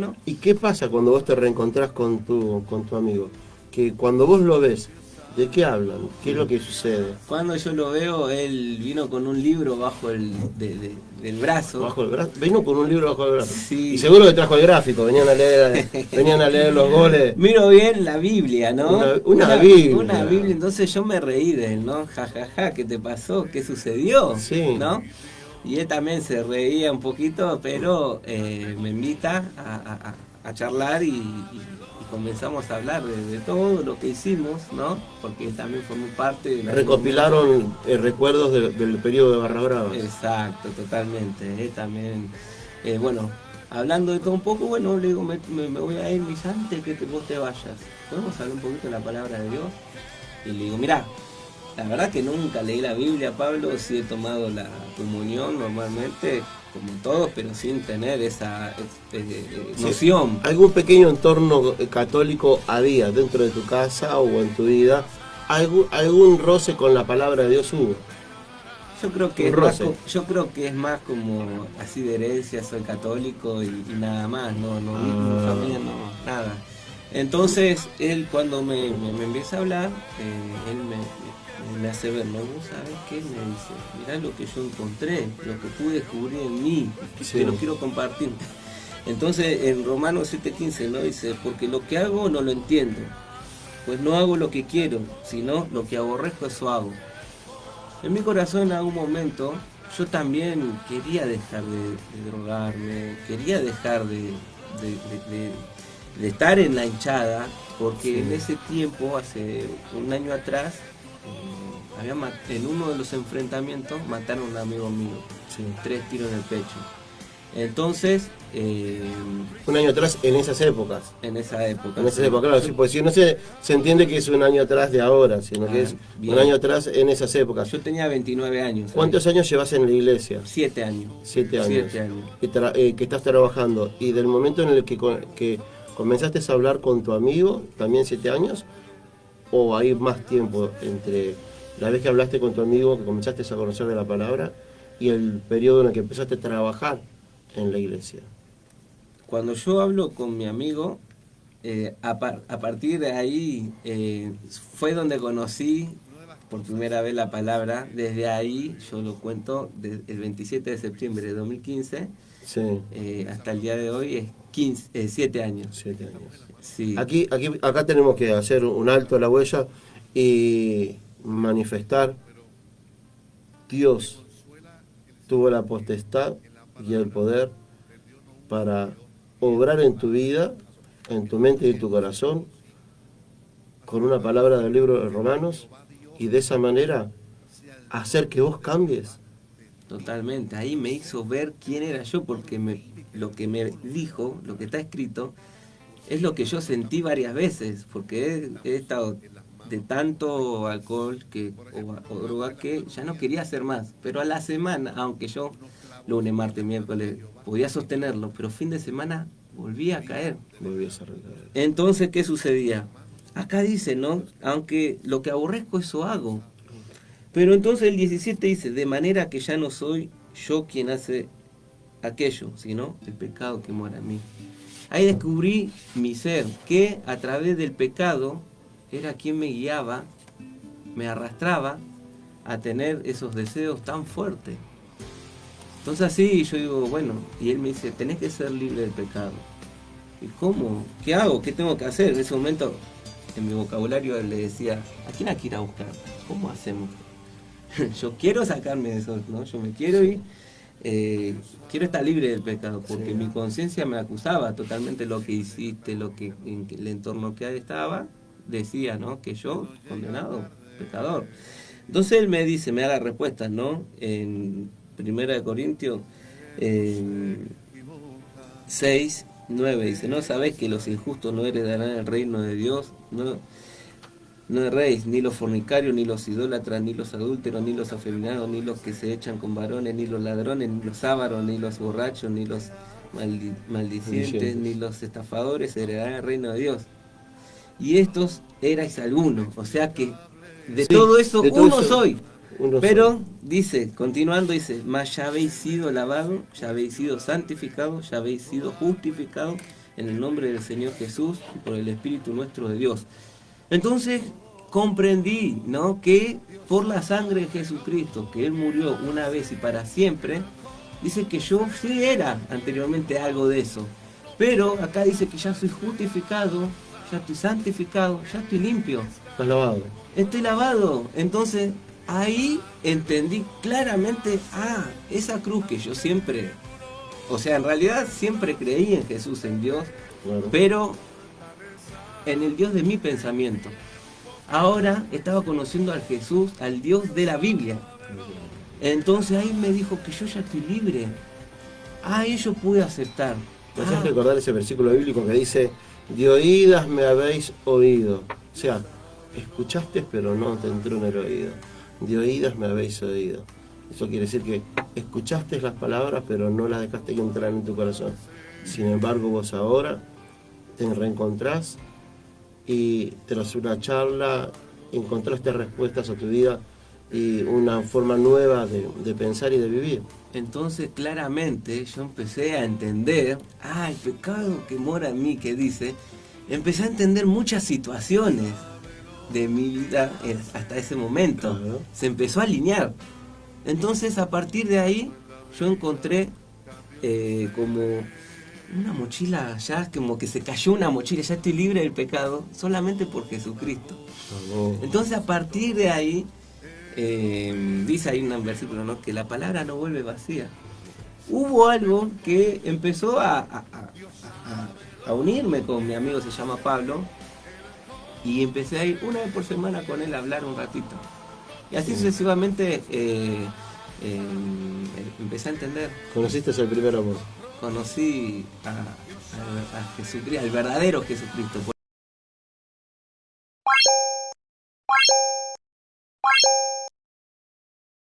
bueno. ¿Y qué pasa cuando vos te reencontrás con tu amigo? Que cuando vos lo ves, ¿de qué hablan? ¿Qué es lo que sucede? Cuando yo lo veo, él vino con un libro bajo del brazo. Bajo el brazo. Vino con un libro bajo el brazo. Sí. Y seguro que trajo el gráfico, venían a leer los goles. Miro bien la Biblia, ¿no? Una Biblia. Una Biblia, entonces yo me reí de él, ¿no? Ja, ja, ja, ¿qué te pasó? ¿Qué sucedió? Sí. ¿No? Y él también se reía un poquito, pero me invita a charlar y comenzamos a hablar de todo lo que hicimos, ¿no? Porque también formó parte de la... Recopilaron recuerdos del periodo de Barra Brava. Exacto, totalmente. También, bueno, hablando de todo un poco, bueno, le digo, me voy a ir, mis antes que vos te vayas. ¿Podemos hablar un poquito de la palabra de Dios? Y le digo, mirá, la verdad que nunca leí la Biblia, Pablo, sí he tomado la comunión normalmente, como todos, pero sin tener esa noción. Sí. ¿Algún pequeño entorno católico había dentro de tu casa o en tu vida? ¿Algún roce con la palabra de Dios hubo? Yo creo que es más como así de herencia, soy católico y nada más, no, mi familia no, nada. Entonces él cuando me empieza a hablar, él me hace ver, ¿no? ¿Vos sabés qué? Me dice, mirá lo que yo encontré, lo que pude descubrir en mí, sí, que lo quiero compartir. Entonces en Romanos 7:15, ¿no? Dice, porque lo que hago no lo entiendo, pues no hago lo que quiero, sino lo que aborrezco, eso hago. En mi corazón en algún momento yo también quería dejar de drogarme, quería dejar de estar en la hinchada, porque sí, en ese tiempo, hace un año atrás, en uno de los enfrentamientos mataron a un amigo mío, sí, 3 tiros en el pecho. Entonces... un año atrás, en esas épocas. En esa época. En esa época, claro, sí, pues si no se entiende que es un año atrás de ahora, sino que es bien, un año atrás en esas épocas. Yo tenía 29 años. ¿Cuántos años llevas en la iglesia? 7 años. 7 años. 7 años. Que estás trabajando. Y del momento en el que comenzaste a hablar con tu amigo, ¿también 7 años? ¿O hay más tiempo entre la vez que hablaste con tu amigo, que comenzaste a conocer de la palabra, y el periodo en el que empezaste a trabajar en la iglesia? Cuando yo hablo con mi amigo, a partir de ahí fue donde conocí por primera vez la palabra. Desde ahí, yo lo cuento, el 27 de septiembre de 2015, sí, hasta el día de hoy es 7 años. 7 años. Sí. Acá tenemos que hacer un alto a la huella y manifestar: Dios tuvo la potestad y el poder para obrar en tu vida, en tu mente y en tu corazón, con una palabra del libro de Romanos, y de esa manera hacer que vos cambies. Totalmente, ahí me hizo ver quién era yo, porque lo que me dijo, lo que está escrito, es lo que yo sentí varias veces, porque he estado de tanto alcohol o droga que ya no quería hacer más, pero a la semana, aunque yo lunes, martes, miércoles podía sostenerlo, pero fin de semana volvía a caer. Volvías a recaer. Entonces, ¿qué sucedía? Acá dice, ¿no? Aunque lo que aborrezco, eso hago. Pero entonces el 17 dice, de manera que ya no soy yo quien hace aquello, sino el pecado que mora en mí. Ahí descubrí mi ser, que a través del pecado era quien me guiaba, me arrastraba a tener esos deseos tan fuertes. Entonces así yo digo, bueno, y él me dice, tenés que ser libre del pecado. ¿Y cómo? ¿Qué hago? ¿Qué tengo que hacer? En ese momento, en mi vocabulario le decía, ¿a quién hay que ir a buscar? ¿Cómo hacemos? Yo quiero sacarme de eso, ¿no? Yo me quiero ir, quiero estar libre del pecado, porque sí, mi conciencia me acusaba totalmente lo que hiciste, en el entorno que estaba, decía, ¿no? Que yo, condenado, pecador. Entonces él me dice, me da la respuesta, ¿no? En 1 Corintios 6:9 dice, ¿no sabéis que los injustos no heredarán el reino de Dios? No erréis, ni los fornicarios, ni los idólatras, ni los adúlteros, ni los afeminados, ni los que se echan con varones, ni los ladrones, ni los ávaros, ni los borrachos, ni los maldicientes, ni los estafadores heredarán el reino de Dios. Y estos erais algunos, o sea que de todo eso uno soy. Pero dice, continuando, dice, mas ya habéis sido lavados, ya habéis sido santificados, ya habéis sido justificados en el nombre del Señor Jesús y por el Espíritu nuestro de Dios. Entonces comprendí, ¿no?, que por la sangre de Jesucristo, que Él murió una vez y para siempre, dice que yo sí era anteriormente algo de eso. Pero acá dice que ya soy justificado, ya estoy santificado, ya estoy limpio. Estás lavado. Estoy lavado. Entonces ahí entendí claramente, esa cruz que yo siempre, o sea, en realidad siempre creí en Jesús, en Dios, Claro. pero en el Dios de mi pensamiento. Ahora estaba conociendo al Jesús, al Dios de la Biblia. Entonces ahí me dijo que yo ya estoy libre. Ahí yo pude aceptar. Me haces recordar ese versículo bíblico que dice: de oídas me habéis oído. O sea, escuchaste pero no te entró en el oído. De oídas me habéis oído. Eso quiere decir que escuchaste las palabras pero no las dejaste que entraran en tu corazón. Sin embargo, vos ahora te reencontrás y tras una charla encontraste respuestas a tu vida y una forma nueva de pensar y de vivir. Entonces claramente yo empecé a entender, el pecado que mora en mí, que dice, empecé a entender muchas situaciones de mi vida hasta ese momento. Ajá. Se empezó a alinear. Entonces a partir de ahí yo encontré como una mochila, ya como que se cayó una mochila, ya estoy libre del pecado solamente por Jesucristo. Entonces a partir de ahí, dice ahí un versículo, ¿no?, que la palabra no vuelve vacía. Hubo algo que empezó a unirme con mi amigo, se llama Pablo, y empecé a ir una vez por semana con él a hablar un ratito. Y así sucesivamente empecé a entender. Conociste el primer amor. Conocí a Jesucristo, al verdadero Jesucristo.